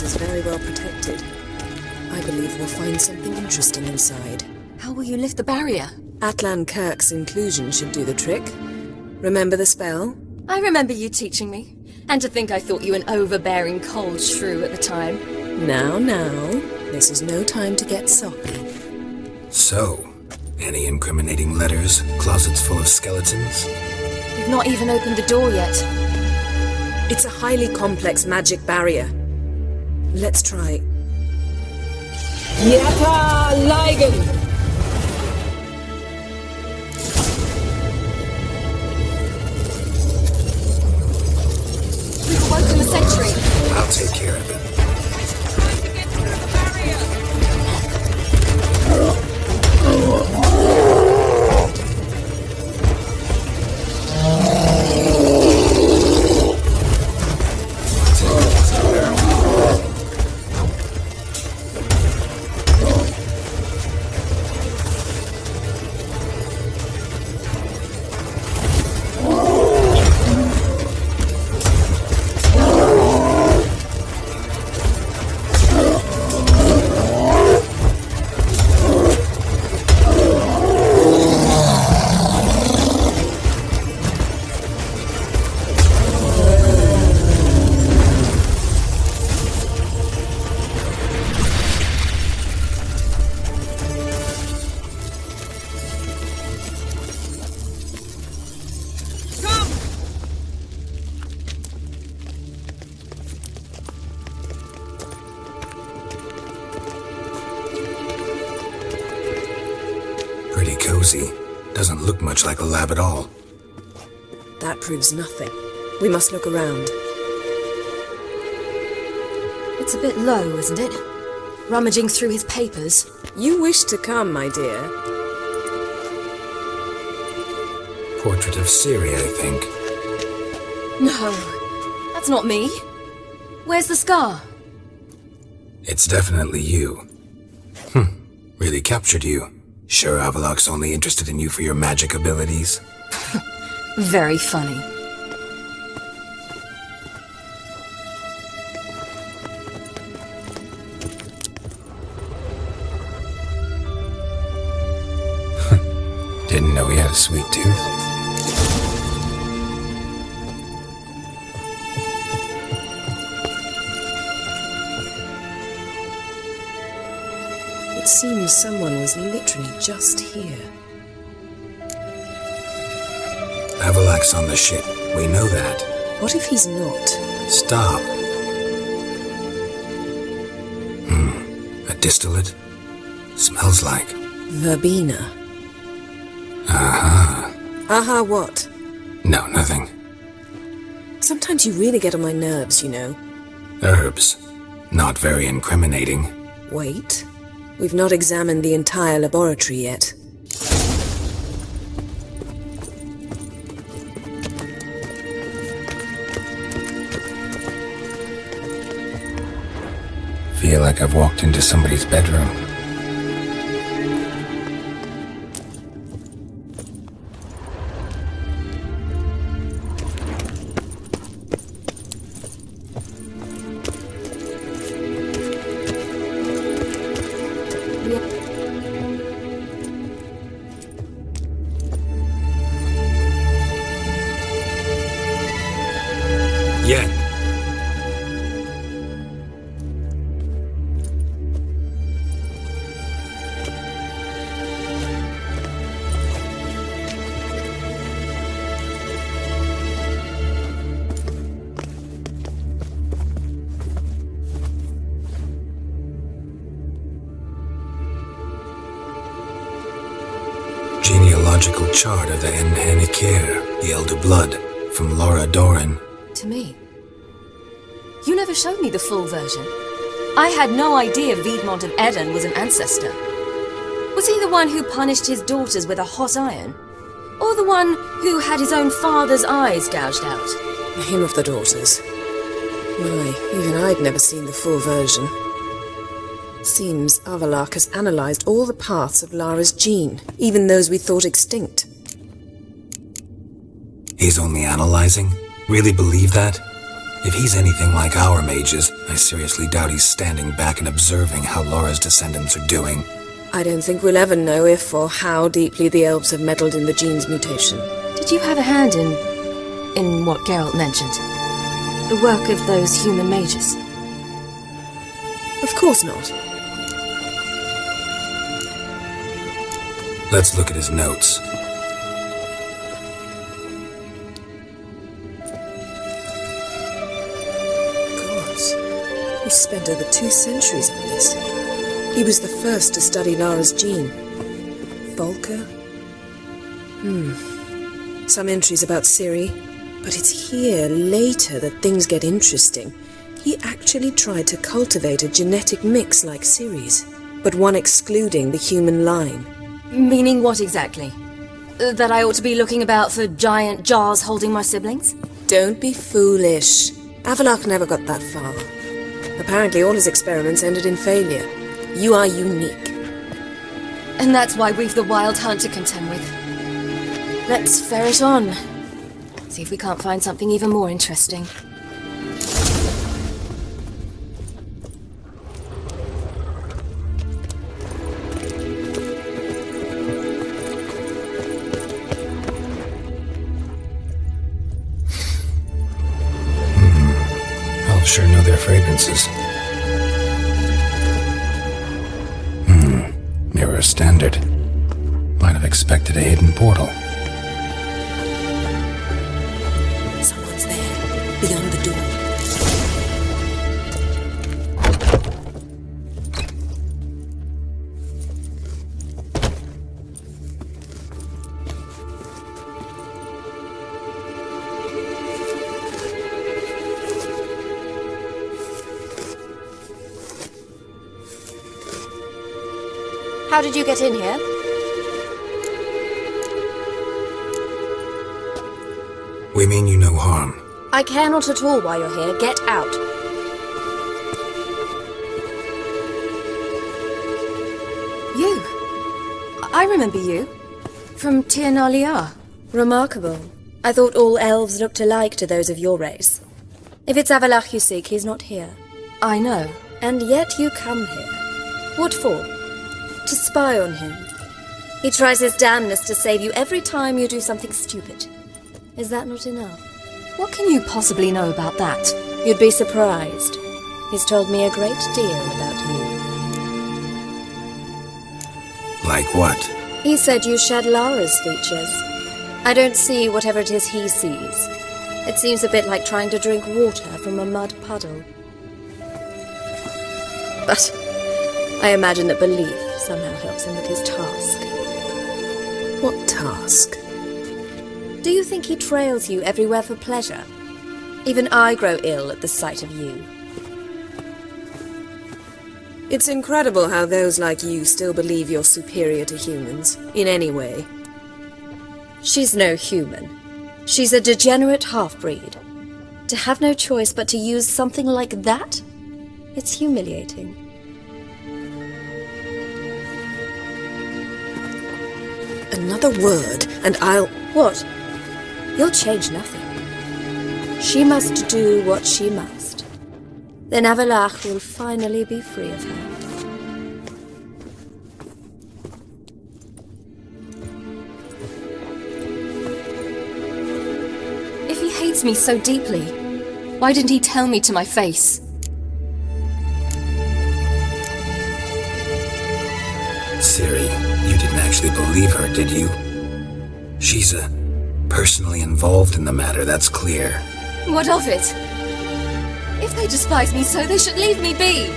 place is very well protected. I believe we'll find something interesting inside. How will you lift the barrier? Atlan Kirk's inclusion should do the trick. Remember the spell? I remember you teaching me. And to think I thought you an overbearing cold shrew at the time. Now, this is no time to get soppy. So, any incriminating letters, closets full of skeletons? You've not even opened the door yet. It's a highly complex magic barrier. Let's try. Yata Ligan! We've woken the sentry. I'll take care of it. Doesn't look much like a lab at all. That proves nothing. We must look around. It's a bit low, isn't it? Rummaging through his papers. You wish to come, my dear. Portrait of Siri, I think. No, that's not me. Where's the scar? It's definitely you. Really captured you. Sure Avallac'h's only interested in you for your magic abilities? Very funny. Didn't know he had a sweet tooth. It seems someone was literally just here. Avallac'h's on the ship. We know that. What if he's not? Stop. A distillate? Smells like... Verbena. Aha. Aha what? No, nothing. Sometimes you really get on my nerves, you know. Herbs. Not very incriminating. Wait. We've not examined the entire laboratory yet. Feel like I've walked into somebody's bedroom. Yen. Genealogical chart of the Yennefer, the Elder Blood, from Laura Doran. To me. You never showed me the full version. I had no idea Viedmont of Eden was an ancestor. Was he the one who punished his daughters with a hot iron? Or the one who had his own father's eyes gouged out? Him of the daughters. My, even I'd never seen the full version. Seems Avallac'h has analyzed all the paths of Lara's gene, even those we thought extinct. He's only analyzing? Really believe that? If he's anything like our mages, I seriously doubt he's standing back and observing how Laura's descendants are doing. I don't think we'll ever know if or how deeply the elves have meddled in the gene's mutation. Did you have a hand in what Geralt mentioned? The work of those human mages? Of course not. Let's look at his notes. He spent over 2 centuries on this. He was the first to study Lara's gene. Volker? Some entries about Ciri, but it's here, later, that things get interesting. He actually tried to cultivate a genetic mix like Ciri's, but one excluding the human line. Meaning what exactly? That I ought to be looking about for giant jars holding my siblings? Don't be foolish. Avallac'h never got that far. Apparently all his experiments ended in failure. You are unique. And that's why we've the Wild Hunt to contend with. Let's ferret on. See if we can't find something even more interesting. Elves sure know their fragrances. Mirror standard. Might have expected a hidden portal. Someone's there, beyond the door. How did you get in here? We mean you no harm. I care not at all why you're here. Get out. You. I remember you. From Tir na Lian. Remarkable. I thought all elves looked alike to those of your race. If it's Avallac'h you seek, he's not here. I know. And yet you come here. What for? To spy on him. He tries his damnedest to save you every time you do something stupid. Is that not enough? What can you possibly know about that? You'd be surprised. He's told me a great deal about you. Like what? He said you shared Lara's features. I don't see whatever it is he sees. It seems a bit like trying to drink water from a mud puddle. But I imagine that belief somehow helps him with his task. What task? Do you think he trails you everywhere for pleasure? Even I grow ill at the sight of you. It's incredible how those like you still believe you're superior to humans, in any way. She's no human. She's a degenerate half-breed. To have no choice but to use something like that? It's humiliating. Another word, and I'll... What? You'll change nothing. She must do what she must. Then Avallac'h will finally be free of her. If he hates me so deeply, why didn't he tell me to my face? Ciri, you didn't actually believe her, did you? She's personally involved in the matter, that's clear. What of it? If they despise me so, they should leave me be.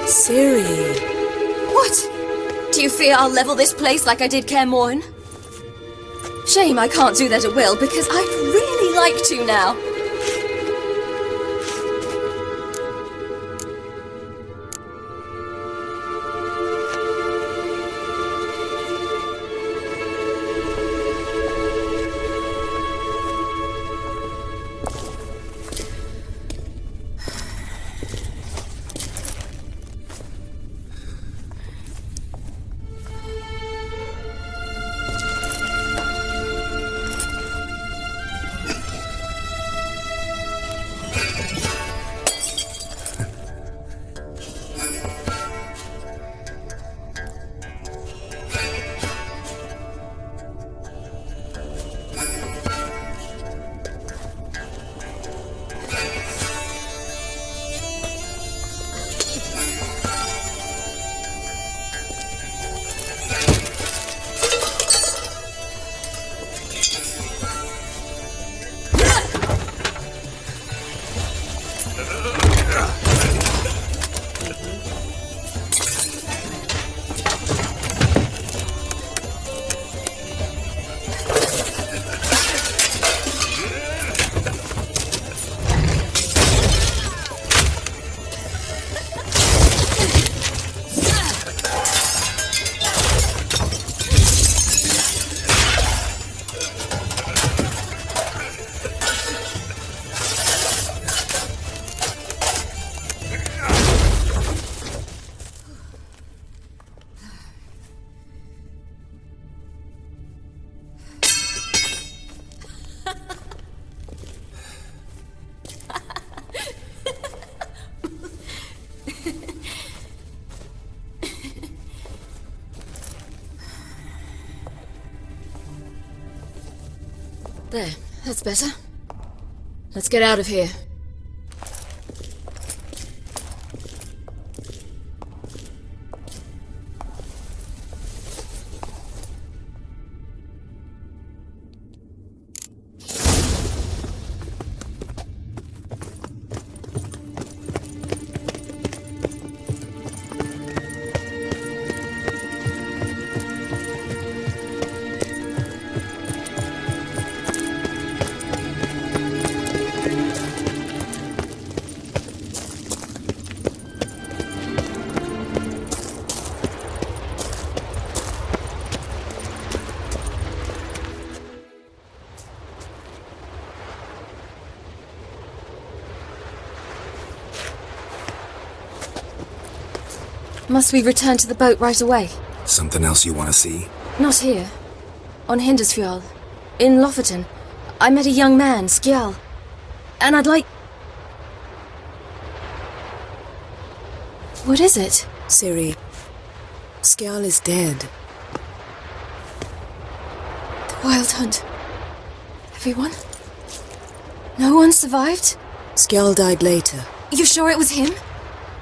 Ciri. What? Do you fear I'll level this place like I did Kaer Morhen? Shame I can't do that at will, because I'd really like to now. There, that's better. Let's get out of here. Must we return to the boat right away? Something else you want to see? Not here. On Hindisfjall. In Lofoten. I met a young man, Skjall. And I'd like... What is it? Ciri, Skjall is dead. The Wild Hunt. Everyone? No one survived? Skjall died later. You sure it was him?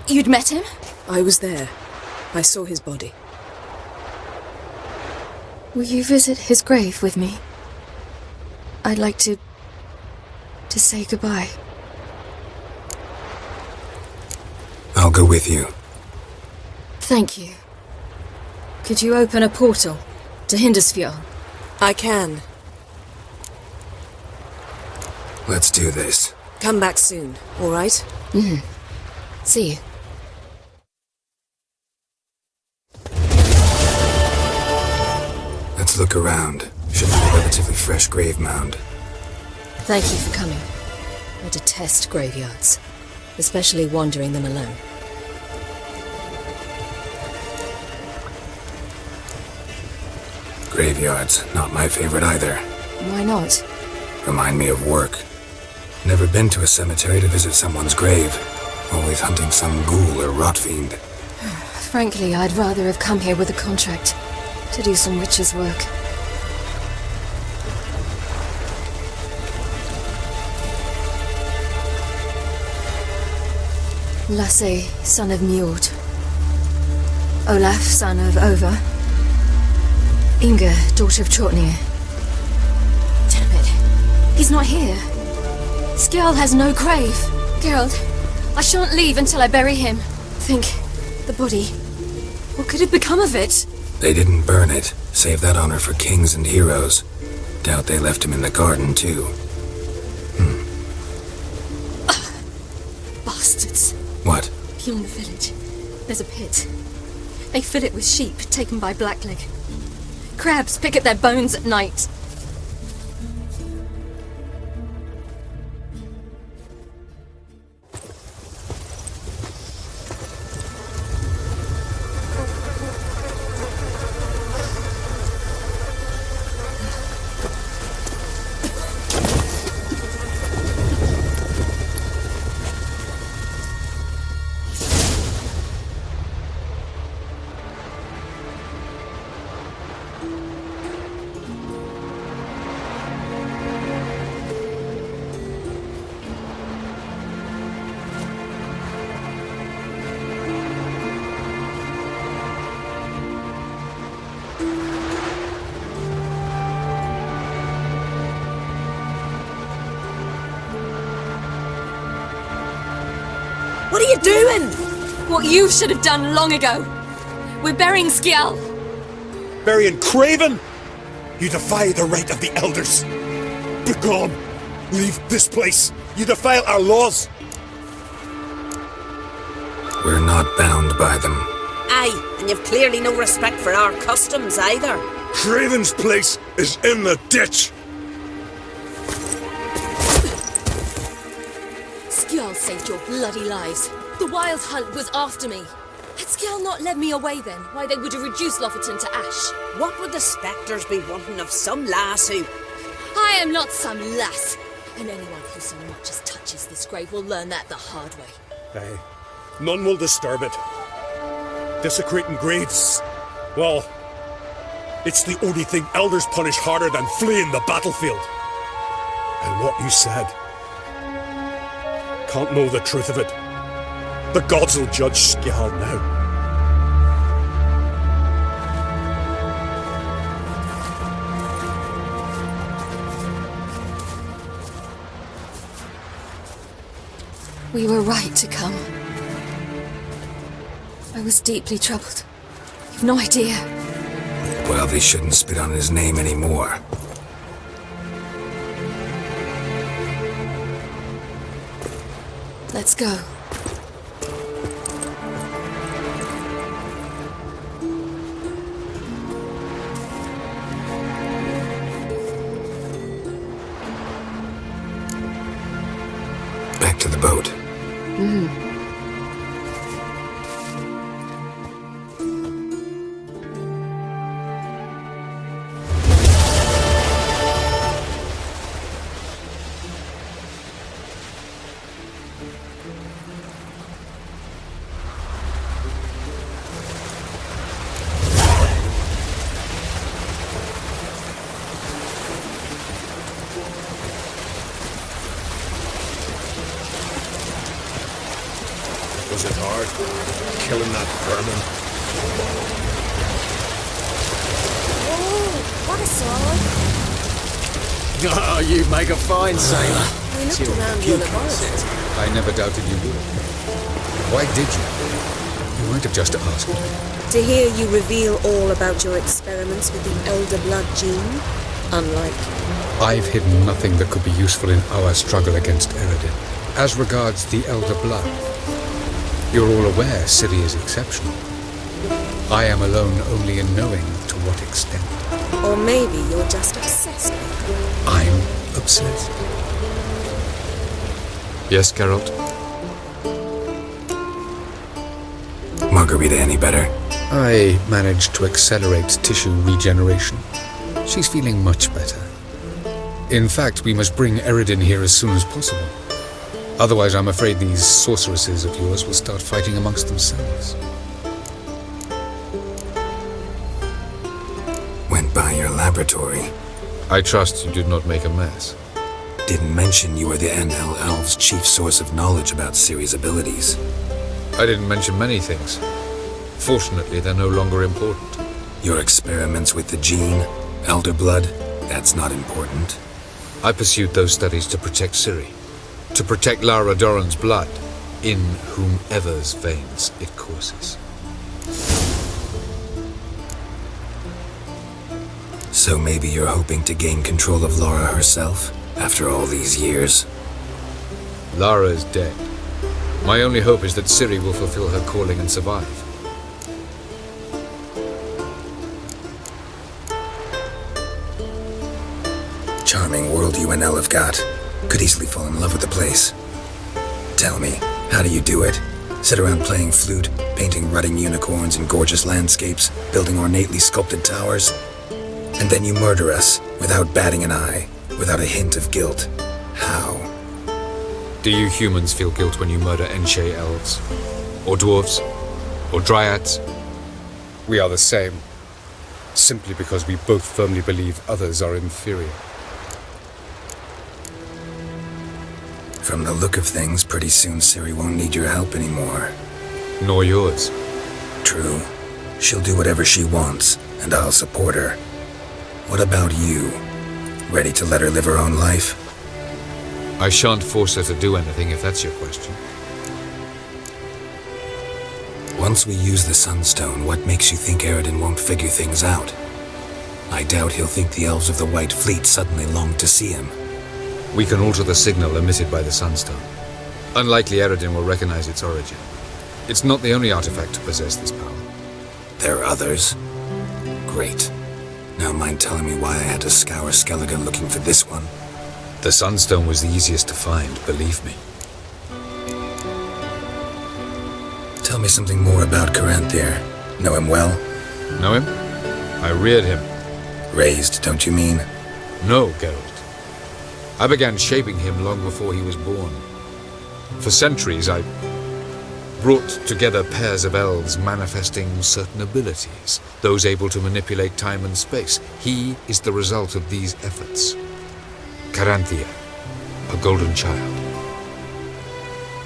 You'd met him? I was there. I saw his body. Will you visit his grave with me? I'd like to say goodbye. I'll go with you. Thank you. Could you open a portal to Hindisfjall? I can. Let's do this. Come back soon, all right? See you. Let's look around. Should be a relatively fresh grave mound. Thank you for coming. I detest graveyards, especially wandering them alone. Graveyards, not my favorite either. Why not? Remind me of work. Never been to a cemetery to visit someone's grave. Always hunting some ghoul or rot fiend. Frankly, I'd rather have come here with a contract to do some witch's work. Lasse, son of Njord. Olaf, son of Over. Inga, daughter of Trotnir. Damn it. He's not here. Skjall has no grave. Geralt, I shan't leave until I bury him. Think, the body. What could have become of it? They didn't burn it. Save that honor for kings and heroes. Doubt they left him in the garden, too. Bastards. What? Beyond the village, there's a pit. They fill it with sheep taken by Blackleg. Crabs pick at their bones at night. What are you doing? What you should have done long ago. We're burying Skjall. Burying Craven? You defy the right of the elders. Begone. Leave this place. You defile our laws. We're not bound by them. Aye, and you've clearly no respect for our customs either. Craven's place is in the ditch. Skjall saved your bloody lives. The Wild Hunt was after me. Had Skjall not led me away then, why they would have reduced Lofoten to ash. What would the spectres be wanting of some lass who... I am not some lass, and anyone who so much as touches this grave will learn that the hard way. Aye. None will disturb it. Desecrating graves, well, it's the only thing elders punish harder than fleeing the battlefield. And what you said. Can't know the truth of it. The gods will judge Skjall now. We were right to come. I was deeply troubled. You've no idea. Well, they shouldn't spit on his name anymore. Let's go. Back to the boat. Was it hard? Killing that vermin? Oh, what a sword! Oh, you make a fine sailor. We looked around your laboratory. I never doubted you would. Why did you? You might have just asked me. To hear you reveal all about your experiments with the Elder Blood gene, unlike you. I've hidden nothing that could be useful in our struggle against Eredin. As regards the Elder Blood, you're all aware Ciri is exceptional. I am alone only in knowing to what extent. Or maybe you're just obsessed with her. I'm obsessed. Yes, Geralt? Margarita any better? I managed to accelerate tissue regeneration. She's feeling much better. In fact, we must bring Eredin here as soon as possible. Otherwise, I'm afraid these sorceresses of yours will start fighting amongst themselves. Went by your laboratory. I trust you did not make a mess. Didn't mention you were the NL Elves' chief source of knowledge about Ciri's abilities. I didn't mention many things. Fortunately, they're no longer important. Your experiments with the gene, Elder Blood, that's not important. I pursued those studies to protect Ciri. To protect Lara Doran's blood, in whomever's veins it courses. So maybe you're hoping to gain control of Lara herself, after all these years? Lara is dead. My only hope is that Ciri will fulfill her calling and survive. Charming world you and El have got. Could easily fall in love with the place. Tell me, how do you do it? Sit around playing flute, painting rutting unicorns in gorgeous landscapes, building ornately sculpted towers? And then you murder us, without batting an eye, without a hint of guilt. How? Do you humans feel guilt when you murder Enshe elves? Or dwarves? Or dryads? We are the same. Simply because we both firmly believe others are inferior. From the look of things, pretty soon Ciri won't need your help anymore. Nor yours. True. She'll do whatever she wants, and I'll support her. What about you? Ready to let her live her own life? I shan't force her to do anything if that's your question. Once we use the Sunstone, what makes you think Eredin won't figure things out? I doubt he'll think the elves of the White Fleet suddenly long to see him. We can alter the signal emitted by the Sunstone. Unlikely Eredin will recognize its origin. It's not the only artifact to possess this power. There are others? Great. Now mind telling me why I had to scour Skellige looking for this one? The Sunstone was the easiest to find, believe me. Tell me something more about Caranthir. Know him well? Know him? I reared him. Raised, don't you mean? No, Geralt. I began shaping him long before he was born. For centuries, I brought together pairs of elves manifesting certain abilities, those able to manipulate time and space. He is the result of these efforts. Caranthir, A golden child.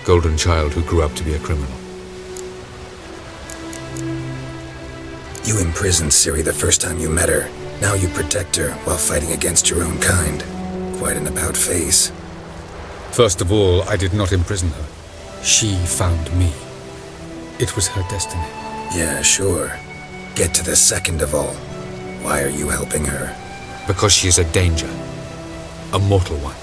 Golden child who grew up to be a criminal. You imprisoned Ciri the first time you met her. Now you protect her while fighting against your own kind. Quite an about-face. First of all, I did not imprison her. She found me. It was her destiny. Yeah, sure. Get to the second of all. Why are you helping her? Because she is a danger. A mortal one.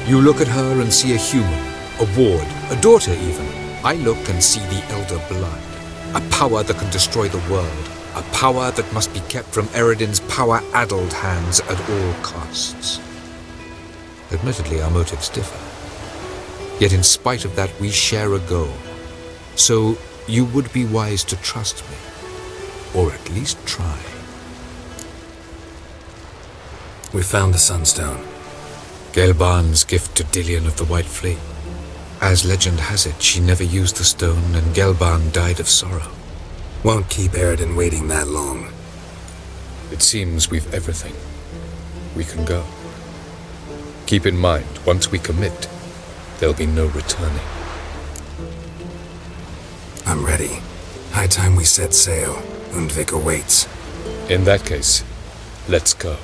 You look at her and see a human, a ward, a daughter even. I look and see the Elder Blood. A power that can destroy the world. A power that must be kept from Eredin's power-addled hands at all costs. Admittedly, our motives differ. Yet in spite of that, we share a goal. So, you would be wise to trust me. Or at least try. We found the Sunstone. Gelban's gift to Dillian of the White Fleet. As legend has it, she never used the stone, and Gelban died of sorrow. Won't keep Eredin waiting that long. It seems we've everything. We can go. Keep in mind, once we commit, there'll be no returning. I'm ready. High time we set sail. Undvik awaits. In that case, let's go.